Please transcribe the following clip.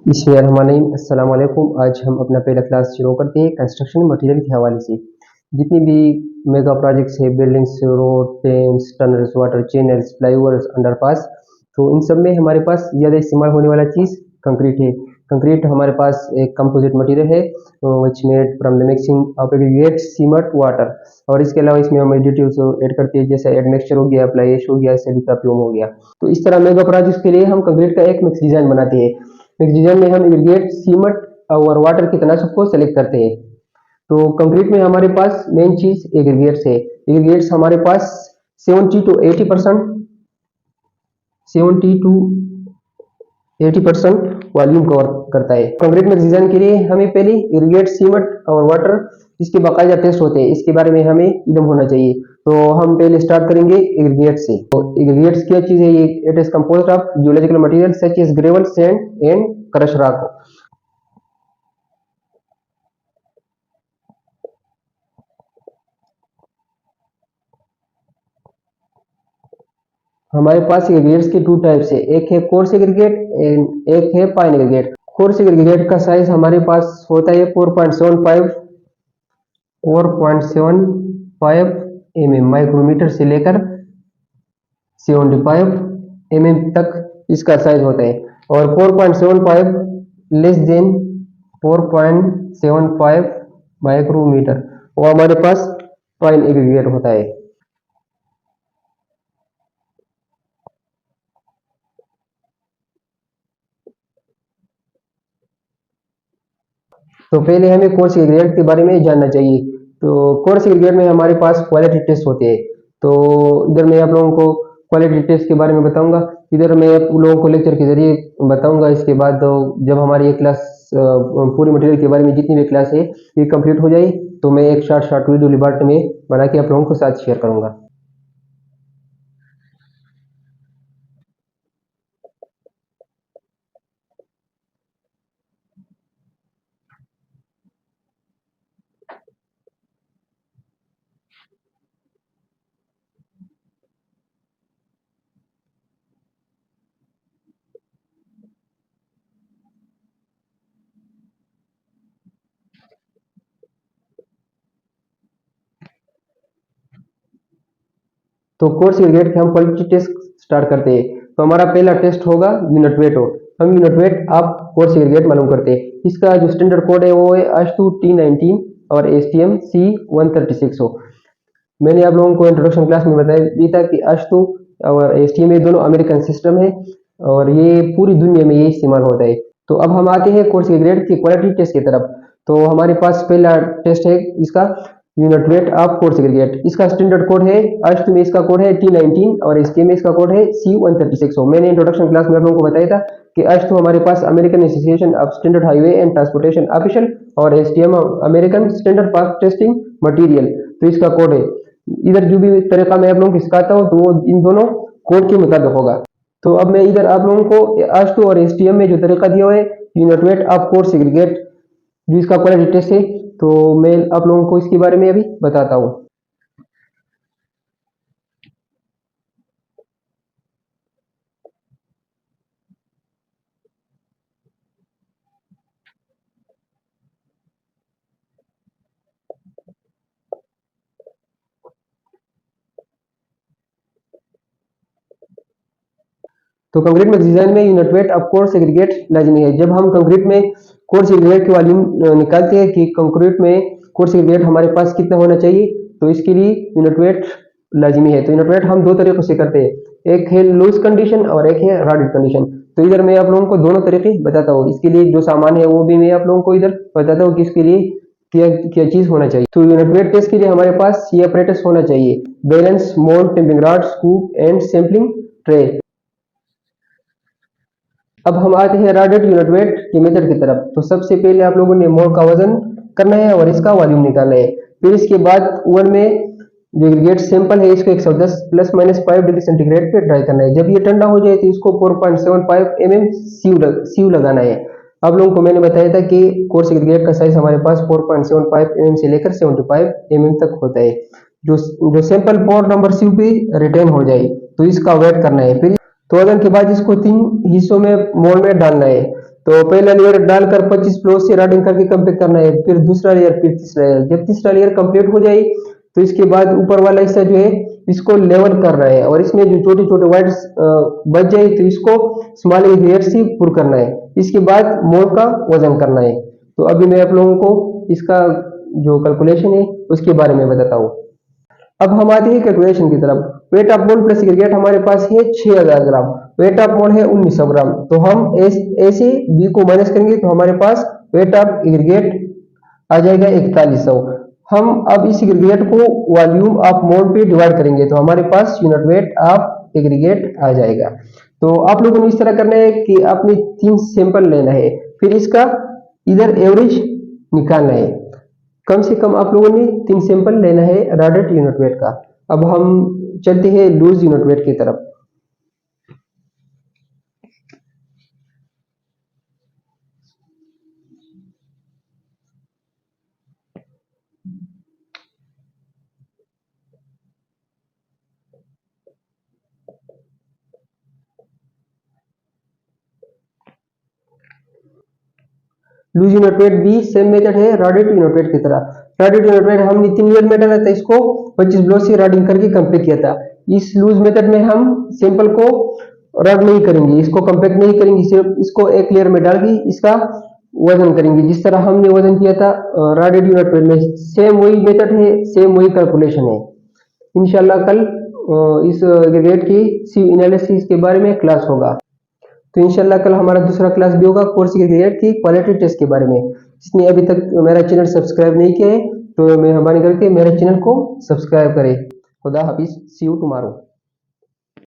अस्सलाम वालेकुम। आज हम अपना पहला क्लास शुरू करते हैं कंस्ट्रक्शन मटेरियल के हवाले से। जितनी भी मेगा प्रोजेक्ट्स है, buildings, road, dams, tunnels, water channels, flyovers, underpass, तो इन सब में हमारे पास ज़्यादा इस्तेमाल होने वाला चीज़ कंक्रीट है। कंक्रीट हमारे पास एक कंपोजिट मटेरियल है which made from the mixing of aggregate, cement, water. और इसके अलावा इसमें हम एडिटिव्स ऐड करते हैं, जैसे एडमिक्सचर हो गया, फ्लाई ऐश हो गया, सिलिका फ्यूम हो गया। तो इस तरह मेगा प्रोजेक्ट्स के लिए हम कंक्रीट का एक मिक्स डिजाइन बनाते हैं। मिक्स डिजाइन में हम एग्रीगेट, सीमेंट और वाटर के तनासब को सेलेक्ट करते हैं। तो कंक्रीट में हमारे पास मेन चीज एग्रीगेट्स है। एग्रीगेट्स हमारे पास 70 टू 80% वॉल्यूम कवर करता है। कंक्रीट में डिजाइन के लिए हमें पहले एग्रीगेट, सीमेंट और वाटर इसके बाकायदा टेस्ट होते हैं, इसके बारे में हमें इल्म होना चाहिए। तो हम पहले स्टार्ट करेंगे एग्रीगेट से। तो एग्रीगेट्स क्या चीज है? ये it is composed of geological material such as gravel, sand and crush rock. हमारे पास एग्रीगेट्स के टू टाइप्स है, एक है कोर्स एग्रीगेट एंड एक है फाइन एग्रीगेट। कोर्स एग्रीगेट का साइज हमारे पास होता है 4.75 mm माइक्रोमीटर से लेकर 75 mm तक इसका साइज होता है। और 4.75 लेस देन 4.75 माइक्रोमीटर वो हमारे पास फाइन एग्रीगेट होता है। तो पहले हमें कोर्स एग्रीगेट के बारे में जानना चाहिए। तो कोर्स एग्रीगेट में हमारे पास क्वालिटी टेस्ट होते हैं। तो इधर मैं आप लोगों को क्वालिटी टेस्ट के बारे में बताऊंगा। इधर मैं आप लोगों को लेक्चर के जरिए बताऊंगा। इसके बाद जब हमारी ये क्लास पूरी मटेरियल के बारे में जितनी भी क्लास है ये कंप्लीट हो जाए, तो मैं एक शॉर्ट शॉर्ट वीडियो लिबार्ट में बना के आप लोगों को साथ शेयर करूंगा। तो कोर्स एग्रीगेट के हम क्वालिटी टेस्ट स्टार्ट करते हैं। तो हमारा पहला टेस्ट होगा यूनिट वेट हो। हम यूनिट वेट आप कोर्स एग्रीगेट मालूम करते हैं। इसका जो स्टैंडर्ड कोड है वो है ASTU T19 और STM C136 हो। मैंने आप लोगों को इंट्रोडक्शन क्लास में बताया भी था कि ASTU और STM ये दोनों अमेरिकन सिस्टम है और ये पूरी दुनिया में ये इस्तेमाल होता है। तो अब हम आते हैं कोर्स एग्रीगेट की क्वालिटी टेस्ट की तरफ। तो हमारे पास पहला टेस्ट है इसका unit weight of coarse aggregate. इसका स्टैंडर्ड कोड है ASTU में इसका कोड है T19 और STM में इसका कोड है C136 हो। मैंने इंट्रोडक्शन क्लास में आप लोगों को बताया था कि ASTU हमारे पास American association of standard highway and transportation official और STM American standard path testing material. तो इसका कोड है। इधर जो भी तरीका मैं आप लोगों को सिखाता हूँ तो वो इन दोनों कोड के मुताबिक होगा। तो अब मैं इधर आप लोगों को ASTU और STM में जो तरीका दिया हुआ है unit weight of coarse aggregate जो इसका क्वालिटी टेस्ट है, तो मैं आप लोगों को इसके बारे में अभी बताता हूँ। तो कंक्रीट में डिजाइन में unit weight of coarse aggregate लाजमी है। जब हम कंक्रीट में कोर्स एग्रीगेट की वॉल्यूम निकालते हैं कि कंक्रीट में कोर्स एग्रीगेट हमारे पास कितना होना चाहिए, तो इसके लिए यूनिट वेट लाजमी है। तो यूनिट वेट हम दो तरीकों से करते हैं, एक है लूज कंडीशन और एक है रॉडेड कंडीशन। तो इधर मैं आप लोगों को दोनों तरीके बताता हूँ। इसके लिए जो सामान है वो भी मैं आप लोगों को इधर बताता हूँ कि इसके लिए क्या क्या चीज होना चाहिए। तो यूनिट वेट टेस्ट के लिए हमारे पास ये अपरेटस होना चाहिए: balance, mould, tamping rod, scoop and sampling tray. अब हम आते हैं रॉडेड यूनिट वेट के मेथड की तरफ। तो सबसे पहले आप लोगों ने मोल का वजन करना है और इसका वॉल्यूम निकालना है। फिर इसके बाद ओवन में जो एग्रीगेट सैंपल है इसको 110 प्लस माइनस 5 डिग्री सेंटीग्रेड पे ड्राई करना है। जब ये ठंडा हो जाए तो इसको 4.75 mm सीव लगाना है। आप लोगों को मैंने बताया था कि कोर्स एग्रीगेट का साइज हमारे पास 4.75 mm से लेकर 75 mm तक होता है। जो जो सैंपल पोर नंबर सीव पे रिटेन हो जाए तो इसका वेट करना है। फिर तो वजन के बाद इसको 3 हिस्सों में मोल में डालना है। तो पहला लेयर डालकर 25 फ्लोर से राउटिंग करके कंप्लीट करना है, फिर दूसरा लेयर, फिर तीसरा लेयर। जब तीसरा लेयर कंप्लीट हो जाए तो इसके बाद ऊपर वाला हिस्सा जो है इसको लेवल करना है, और इसमें जो छोटे छोटे वाइड्स बच जाए तो इसको स्मॉल लेयर से पुर करना है। इसके बाद मोल्ड का वजन करना है। तो अभी मैं आप लोगों को इसका जो कैलकुलेशन है उसके बारे में बताता हूँ। अब हम आते हैं कैलकुलेशन की तरफ। Weight of mould plus aggregate हमारे पास है 6000 ग्राम, वेट ऑफ मोल्ड है 1900 ग्राम। तो हम ऐसे बी को माइनस करेंगे तो हमारे पास वेट ऑफ एग्रीगेट आ जाएगा 4100। हम अब इस एग्रीगेट को वॉल्यूम ऑफ मोल्ड पे डिवाइड करेंगे तो हमारे पास यूनिट वेट ऑफ एग्रीगेट आ जाएगा। तो आप लोगों ने इस तरह करना है कि आपने 3 सैंपल लेना है, फिर इसका इधर एवरेज निकालना है। कम से कम आप लोगों ने 3 सैंपल लेना है रॉडेड यूनिट वेट का। अब हम चलते हैं लूज यूनिट वेट की तरफ। लूज यूनिट वेट भी सेम मेथड है रॉडेड यूनिट वेट की तरह। रॉडेड यूनिट वेट हमने 3 लेयर मेथड था, इसको 25 ब्लॉक से रॉडिंग करके कंप्लीट किया था। इस लूज मेथड में हम सैंपल को रॉड नहीं करेंगे, इसको कंपैक्ट नहीं करेंगे, सिर्फ इसको एक लेयर में डाल के इसका वजन करेंगे जिस तरह हमने वजन किया था रॉडेड यूनिट वेट में। सेम वही मेथड है, सेम वही कैलकुलेशन है। इंशाल्लाह कल इस रेट की सी एनालिसिस के बारे में क्लास होगा। तो इंशाल्लाह कल हमारा दूसरा क्लास भी होगा कोर्स की ग्रेड की क्वालिटी टेस्ट के बारे में। जिसने अभी तक मेरा चैनल सब्सक्राइब नहीं किया है तो मेहरबानी करके मेरे चैनल को सब्सक्राइब करें। खुदा हाफिज, सी यू टुमारो।